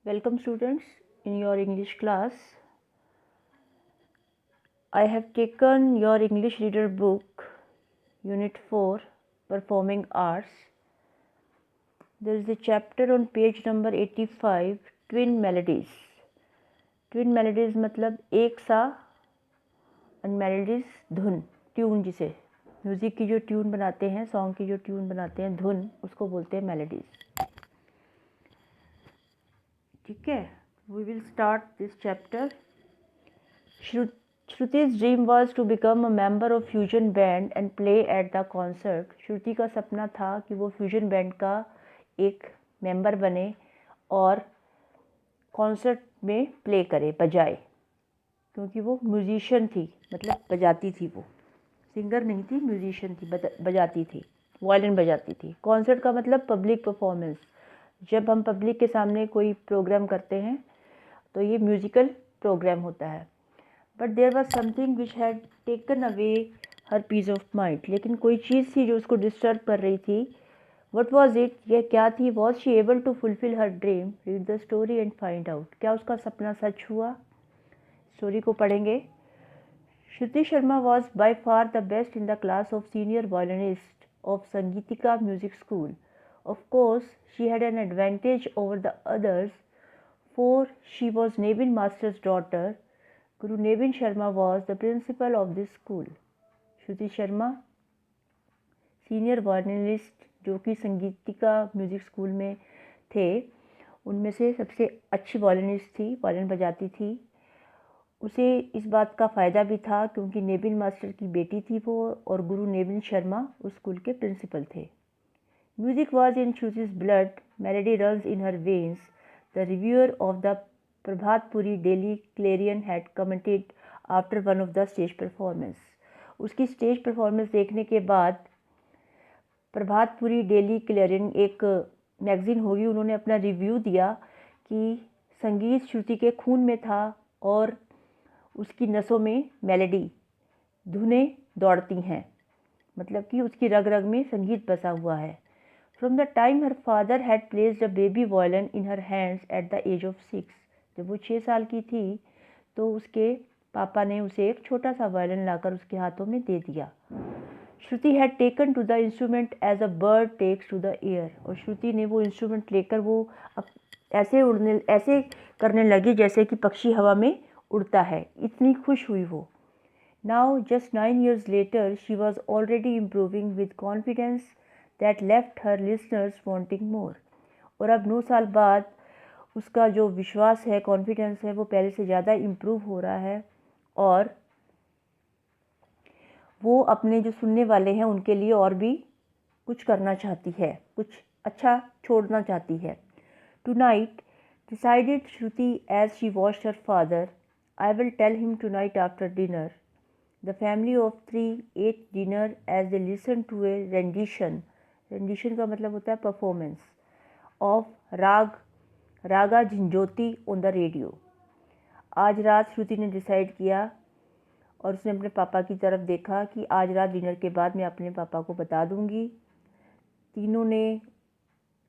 Welcome students in your English class. I have taken your English reader book, Unit 4, Performing Arts. There is a chapter on page number 85, Twin Melodies. Twin Melodies मतलब एक सा and melodies धुन, tune जिसे music की जो tune बनाते हैं, song की जो ट्यून बनाते हैं, धुन, उसको बोलते हैं मेलोडीज़. ठीक है, we will start this chapter. Shruti's dream was to become a member of fusion band and play at the concert. श्रुति का सपना था कि वो फ्यूजन बैंड का एक मेंबर बने और कॉन्सर्ट में प्ले करे, बजाए, क्योंकि वो म्यूजिशियन थी, मतलब बजाती थी. वो सिंगर नहीं थी, म्यूजिशियन थी, बजाती थी, वायलिन बजाती थी. कॉन्सर्ट का मतलब पब्लिक परफॉर्मेंस. जब हम पब्लिक के सामने कोई प्रोग्राम करते हैं तो ये म्यूजिकल प्रोग्राम होता है. But there was something which had taken away her peace of mind. लेकिन कोई चीज़ थी जो उसको डिस्टर्ब कर रही थी. What was it? यह क्या थी? Was she able to fulfil her dream? Read the story and find out. क्या उसका सपना सच हुआ? स्टोरी को पढ़ेंगे. Shruti Sharma was by far the best in the class of senior violinist of Sangeetika music school. Of course, she had an advantage over the others, for she was Nevin Master's daughter. Guru Nevin Sharma was the principal of this school. Shruti Sharma senior violinist जो कि संगीतिका music school में थे, उनमें से सबसे अच्छी violinist थी, violin बजाती थी. उसे इस बात का फ़ायदा भी था क्योंकि नेविन मास्टर की बेटी थी वो, और गुरु नेविन शर्मा उस स्कूल के प्रिंसिपल थे. Music was in Shruti's blood, melody runs in her veins. The reviewer of the Prabhatpuri Daily Clarion had commented after one of the stage performance. उसकी स्टेज परफॉर्मेंस देखने के बाद प्रभातपुरी डेली क्लेरियन एक magazine होगी, उन्होंने अपना review दिया कि संगीत श्रुति के खून में था और उसकी नसों में मेलोडी, धुनें दौड़ती हैं, मतलब कि उसकी रग रग में संगीत बसा हुआ है. From the time her father had placed a baby violin in her hands at the age of 6, जब वो 6 साल की थी तो उसके पापा ने उसे एक छोटा सा वायलिन लाकर उसके हाथों में दे दिया. श्रुति had taken to the instrument as a bird takes to the air. और श्रुति ने वो इंस्ट्रूमेंट लेकर वो ऐसे करने लगी जैसे कि पक्षी हवा में उड़ता है. इतनी खुश हुई वो. Now, just 9 years later, she was already improving with confidence that left her listeners wanting more. और अब 9 साल बाद उसका जो विश्वास है, कॉन्फिडेंस है, वो पहले से ज़्यादा इम्प्रूव हो रहा है और वो अपने जो सुनने वाले हैं उनके लिए और भी कुछ करना चाहती है, कुछ अच्छा छोड़ना चाहती है. Tonight, decided Shruti as she watched her father, I will tell him tonight after dinner. The family of 3 ate dinner as they listened to a rendition. Rendition का मतलब होता है performance of raga Jhinjhoti on the radio. आज रात श्रुति ने decide किया और उसने अपने पापा की तरफ देखा कि आज रात डिनर के बाद मैं अपने पापा को बता दूंगी. तीनों ने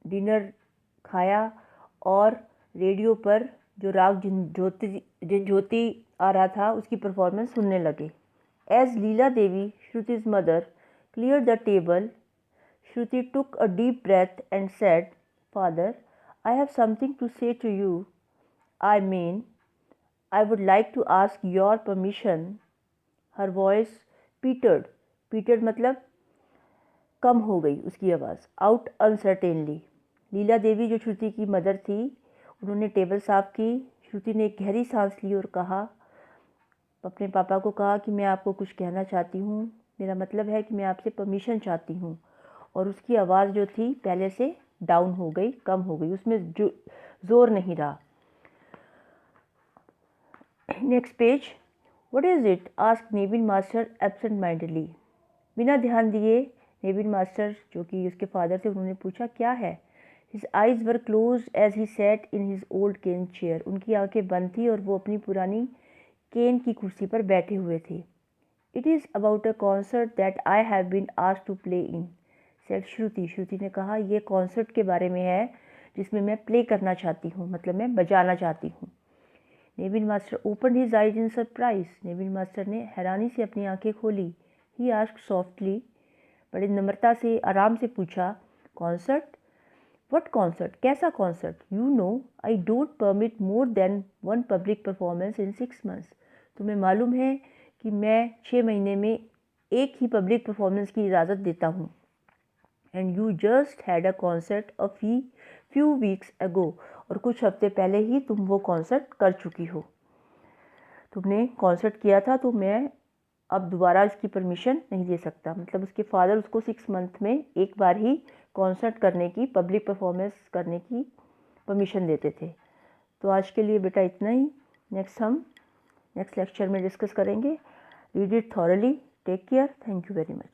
डिनर खाया और रेडियो पर जो राग झंझोती आ रहा था उसकी परफॉर्मेंस सुनने लगे. एज लीला देवी, श्रुति's mother, cleared the table, Shruti took a deep breath and said, Father, I have something to say to you. I would like to ask your permission. Her voice petered. Petered मतलब कम हो गई उसकी आवाज़. Out uncertainly. Leela Devi जो श्रुति की mother थी, उन्होंने table साफ की. श्रुति ने एक गहरी सांस ली और कहा, अपने पापा को कहा कि मैं आपको कुछ कहना चाहती हूँ. मेरा मतलब है कि मैं आपसे परमिशन चाहती हूँ. और उसकी आवाज़ जो थी पहले से डाउन हो गई, कम हो गई, उसमें जो ज़ोर नहीं रहा. Next page. What is it? Asked Nevin master absent mindedly. बिना ध्यान दिए नेविन मास्टर जो कि उसके फादर थे, उन्होंने पूछा क्या है. His eyes were closed as he sat in his old cane chair. उनकी आंखें बंद थी और वो अपनी पुरानी केन की कुर्सी पर बैठे हुए थे. It is about a concert that I have been asked to play in, said Shruti. Shruti ने कहा, यह कॉन्सर्ट के बारे में है जिसमें मैं प्ले करना चाहती हूँ, मतलब मैं बजाना चाहती हूँ। Nevin master open his eyes in surprise. Nevin master ने हैरानी से अपनी आंखें खोली। ही आस्क्ड सॉफ्टली, बड़ी नम्रता से आराम से पूछा, कॉन्सर्ट? What concert? कैसा concert? You know I don't permit more than one public performance in 6 months. तुम्हें मालूम है कि मैं 6 महीने में एक ही पब्लिक परफॉर्मेंस की इजाज़त देता हूँ। And you just had a concert a few weeks ago. और कुछ हफ्ते पहले ही तुम वो कॉन्सर्ट कर चुकी हो। तुमने कॉन्सर्ट किया था, तो मैं अब दोबारा इसकी परमिशन नहीं दे सकता। मतलब उसके फादर उसको 6 मंथ में एक बार ही कॉन्सर्ट करने की, पब्लिक परफॉर्मेंस करने की परमिशन देते थे। तो आज के लिए बेटा इतना ही। नेक्स्ट लेक्चर में डिस्कस करेंगे। Read it thoroughly. Take care. Thank you very much.